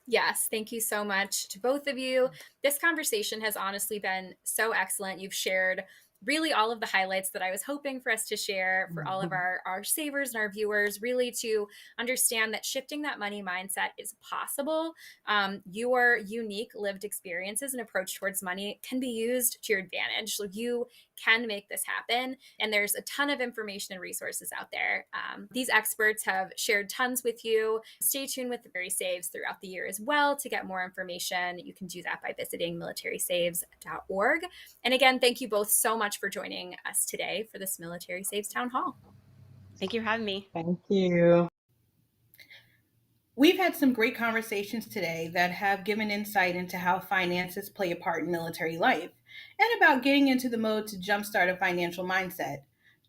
Yes, thank you so much to both of you. This conversation has honestly been so excellent. You've shared really all of the highlights that I was hoping for us to share for all of our savers and our viewers, really to understand that shifting that money mindset is possible. Your unique lived experiences and approach towards money can be used to your advantage. So you can make this happen. And there's a ton of information and resources out there. These experts have shared tons with you. Stay tuned with the Military Saves throughout the year as well to get more information. You can do that by visiting militarysaves.org. And again, thank you both so much for joining us today for this Military Saves Town Hall. Thank you for having me. Thank you. We've had some great conversations today that have given insight into how finances play a part in military life and about getting into the mode to jumpstart a financial mindset.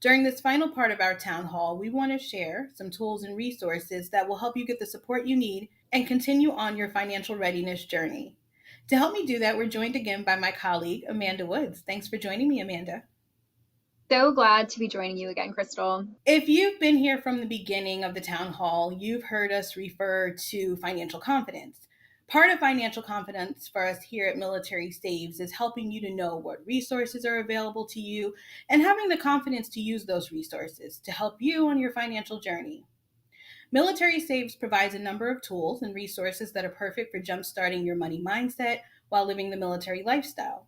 During this final part of our town hall, we want to share some tools and resources that will help you get the support you need and continue on your financial readiness journey. To help me do that, we're joined again by my colleague, Amanda Woods. Thanks for joining me, Amanda. So glad to be joining you again, Crystal. If you've been here from the beginning of the town hall, you've heard us refer to financial confidence. Part of financial confidence for us here at Military Saves is helping you to know what resources are available to you and having the confidence to use those resources to help you on your financial journey. Military Saves provides a number of tools and resources that are perfect for jumpstarting your money mindset while living the military lifestyle.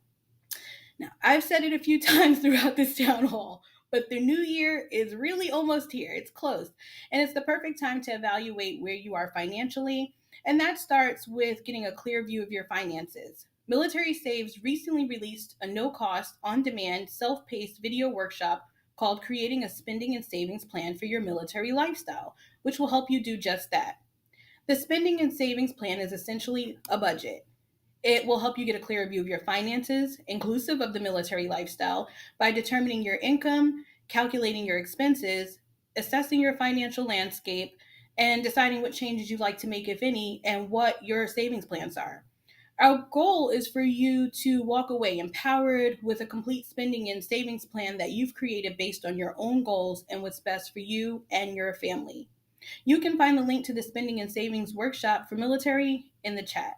Now, I've said it a few times throughout this town hall, but the new year is really almost here. It's close, and it's the perfect time to evaluate where you are financially, and that starts with getting a clear view of your finances. Military Saves recently released a no-cost, on-demand, self-paced video workshop called Creating a Spending and Savings Plan for Your Military Lifestyle, which will help you do just that. The Spending and Savings Plan is essentially a budget. It will help you get a clearer view of your finances, inclusive of the military lifestyle, by determining your income, calculating your expenses, assessing your financial landscape, and deciding what changes you'd like to make, if any, and what your savings plans are. Our goal is for you to walk away empowered with a complete spending and savings plan that you've created based on your own goals and what's best for you and your family. You can find the link to the Spending and Savings Workshop for Military in the chat.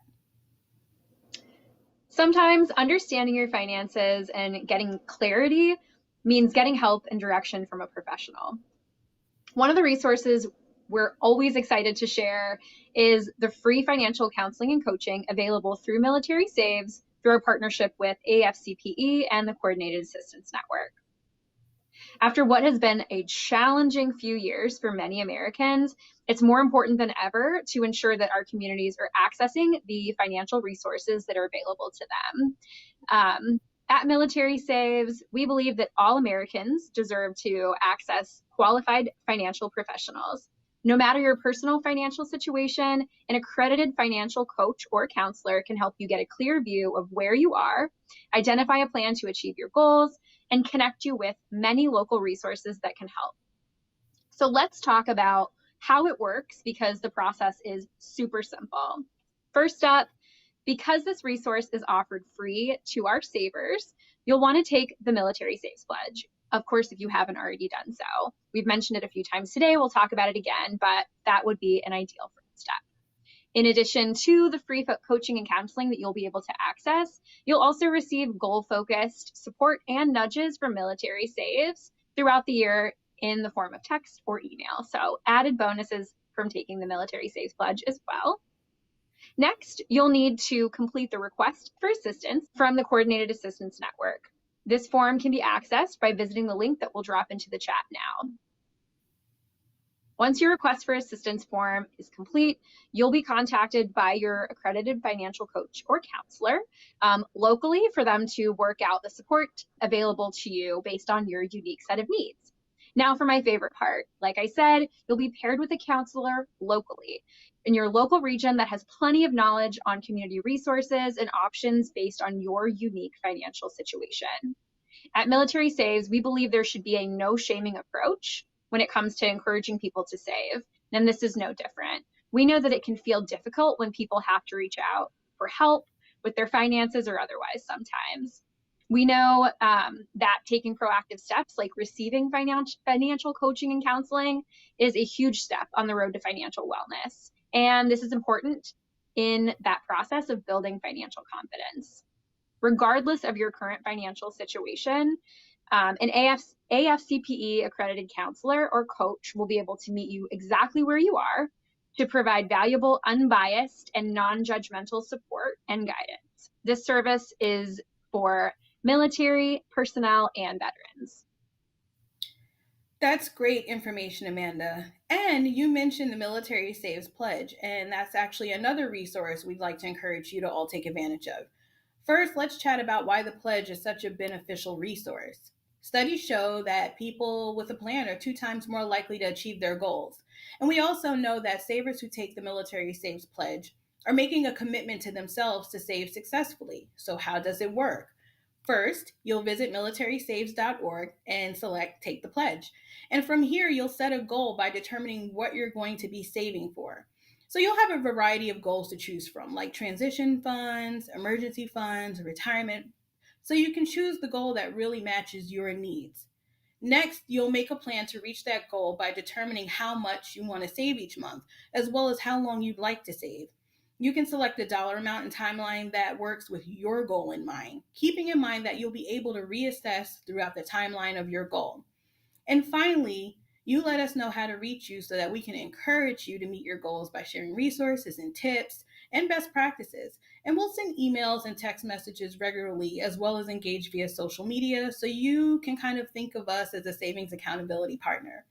Sometimes understanding your finances and getting clarity means getting help and direction from a professional. One of the resources we're always excited to share is the free financial counseling and coaching available through Military Saves through our partnership with AFCPE and the Coordinated Assistance Network. After what has been a challenging few years for many Americans, it's more important than ever to ensure that our communities are accessing the financial resources that are available to them. At Military Saves, we believe that all Americans deserve to access qualified financial professionals. No matter your personal financial situation, an accredited financial coach or counselor can help you get a clear view of where you are, identify a plan to achieve your goals, and connect you with many local resources that can help. So let's talk about how it works, because the process is super simple. First up, because this resource is offered free to our savers, you'll want to take the Military Saves Pledge. Of course, if you haven't already done so. We've mentioned it a few times today, we'll talk about it again, but that would be an ideal first step. In addition to the free coaching and counseling that you'll be able to access, you'll also receive goal-focused support and nudges from Military Saves throughout the year in the form of text or email. So added bonuses from taking the Military Saves Pledge as well. Next, you'll need to complete the request for assistance from the Coordinated Assistance Network. This form can be accessed by visiting the link that we'll drop into the chat now. Once your request for assistance form is complete, you'll be contacted by your accredited financial coach or counselor locally for them to work out the support available to you based on your unique set of needs. Now for my favorite part, like I said, you'll be paired with a counselor locally in your local region that has plenty of knowledge on community resources and options based on your unique financial situation. At Military Saves, we believe there should be a no shaming approach when it comes to encouraging people to save, and this is no different. We know that it can feel difficult when people have to reach out for help with their finances or otherwise sometimes. We know that taking proactive steps like receiving financial coaching and counseling is a huge step on the road to financial wellness. And this is important in that process of building financial confidence. Regardless of your current financial situation, An AFCPE accredited counselor or coach will be able to meet you exactly where you are to provide valuable, unbiased, and non-judgmental support and guidance. This service is for military personnel and veterans. That's great information, Amanda. And you mentioned the Military Saves Pledge, and that's actually another resource we'd like to encourage you to all take advantage of. First, let's chat about why the pledge is such a beneficial resource. Studies show that people with a plan are 2 times more likely to achieve their goals. And we also know that savers who take the Military Saves Pledge are making a commitment to themselves to save successfully. So, how does it work? First, you'll visit militarysaves.org and select Take the Pledge. And from here, you'll set a goal by determining what you're going to be saving for. So you'll have a variety of goals to choose from, like transition funds, emergency funds, retirement. So you can choose the goal that really matches your needs. Next, you'll make a plan to reach that goal by determining how much you want to save each month, as well as how long you'd like to save. You can select a dollar amount and timeline that works with your goal in mind, keeping in mind that you'll be able to reassess throughout the timeline of your goal. And finally, you let us know how to reach you so that we can encourage you to meet your goals by sharing resources and tips and best practices. And we'll send emails and text messages regularly, as well as engage via social media, so you can kind of think of us as a savings accountability partner.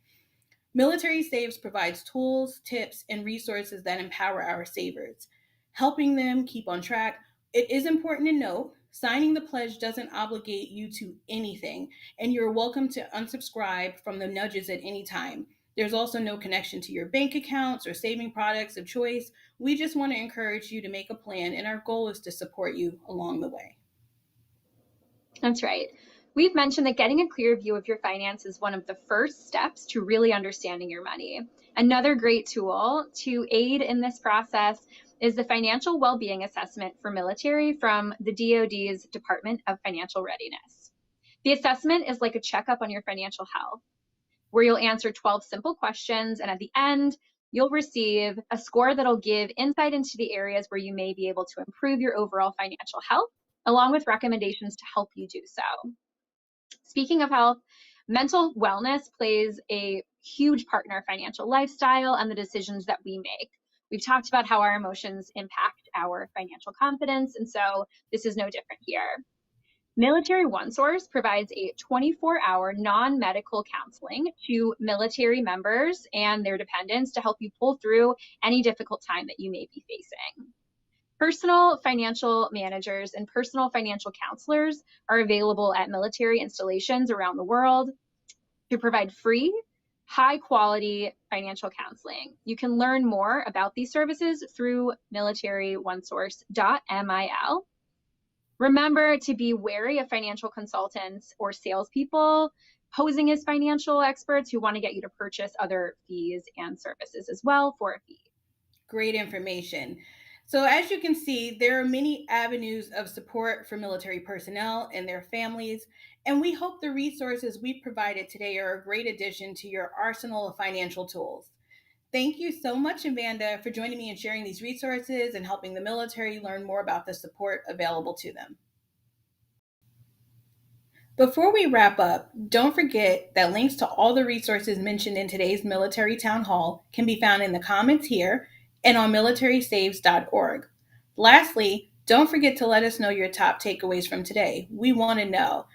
Military Saves provides tools, tips, and resources that empower our savers, helping them keep on track. It is important to note, signing the pledge doesn't obligate you to anything, and you're welcome to unsubscribe from the nudges at any time. There's also no connection to your bank accounts or saving products of choice. We just want to encourage you to make a plan, and our goal is to support you along the way. That's right. We've mentioned that getting a clear view of your finances is one of the first steps to really understanding your money. Another great tool to aid in this process is the Financial Wellbeing Assessment for Military from the DoD's Department of Financial Readiness. The assessment is like a checkup on your financial health, where you'll answer 12 simple questions, and at the end, you'll receive a score that'll give insight into the areas where you may be able to improve your overall financial health, along with recommendations to help you do so. Speaking of health, mental wellness plays a huge part in our financial lifestyle and the decisions that we make. We've talked about how our emotions impact our financial confidence, and so this is no different here. Military OneSource provides a 24-hour non-medical counseling to military members and their dependents to help you pull through any difficult time that you may be facing. Personal financial managers and personal financial counselors are available at military installations around the world to provide free, high-quality financial counseling. You can learn more about these services through militaryonesource.mil. Remember to be wary of financial consultants or salespeople posing as financial experts who want to get you to purchase other fees and services as well for a fee. Great information. So as you can see, there are many avenues of support for military personnel and their families, and we hope the resources we provided today are a great addition to your arsenal of financial tools. Thank you so much, Amanda, for joining me and sharing these resources and helping the military learn more about the support available to them. Before we wrap up, don't forget that links to all the resources mentioned in today's Military Town Hall can be found in the comments here and on militarysaves.org. Lastly, don't forget to let us know your top takeaways from today. We want to know.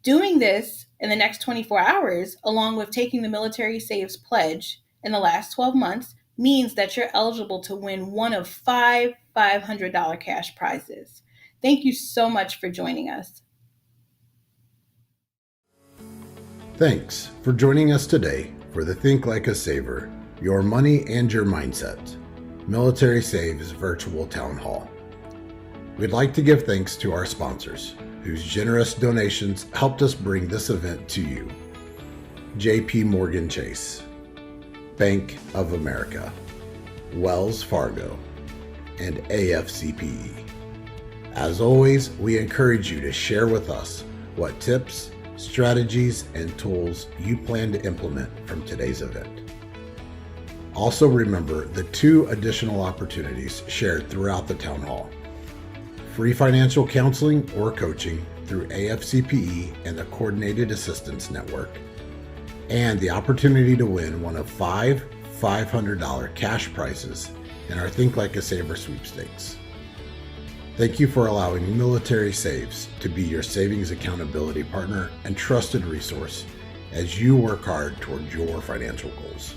Doing this in the next 24 hours, along with taking the Military Saves Pledge in the last 12 months, means that you're eligible to win one of 5 $500 cash prizes. Thank you so much for joining us. Thanks for joining us today for the Think Like a Saver, Your Money and Your Mindset, Military Saves Virtual Town Hall. We'd like to give thanks to our sponsors, whose generous donations helped us bring this event to you. JP Morgan Chase, Bank of America, Wells Fargo, and AFCPE. As always, we encourage you to share with us what tips, strategies, and tools you plan to implement from today's event. Also remember the 2 additional opportunities shared throughout the town hall: free financial counseling or coaching through AFCPE and the Coordinated Assistance Network, and the opportunity to win one of 5 $500 cash prizes in our Think Like a Saver sweepstakes. Thank you for allowing Military Saves to be your savings accountability partner and trusted resource as you work hard toward your financial goals.